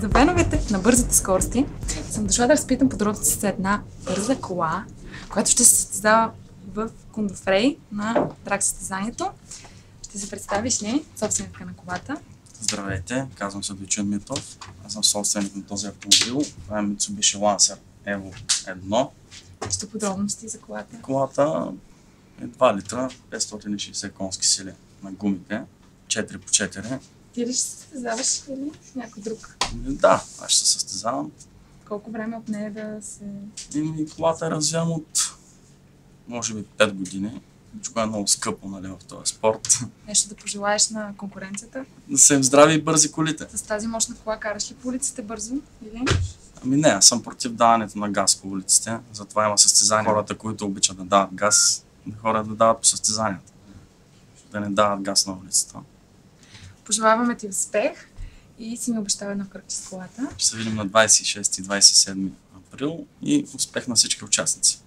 За феновете на бързите скорости съм дошла да разпитам подробности за една бърза кола, която ще се състезава в Кондофрей на трак състезанието. Ще се представиш ли собственика на колата? Здравейте, казвам се Дойчен Митов. Аз съм собственик на този автомобил. Това е Mitsubishi Lancer Evo 1. Ще подробности за колата. Колата е 2 литра, 560 конски сили на гумите, 4x4. Ти ли ще се състезаваш или някой друг? Да, аз ще се състезавам. Колко време отне да се... Колата е развивана от може би 5 години. Всичко е много скъпо, нали, в този спорт. Нещо да пожелаеш на конкуренцията? Да са им здрави и бързи колите. С тази мощна кола караш ли по улиците бързо или? Ами не, аз съм против даването на газ по улиците. Затова има състезания. Хората, които обичат да дават газ, хора да дават по състезанията. Да не дават газ на улицата. Пожелаваме ти успех и си ми обещава едно кръгче с колата. Ще се видим на 26 и 27 април и успех на всички участници.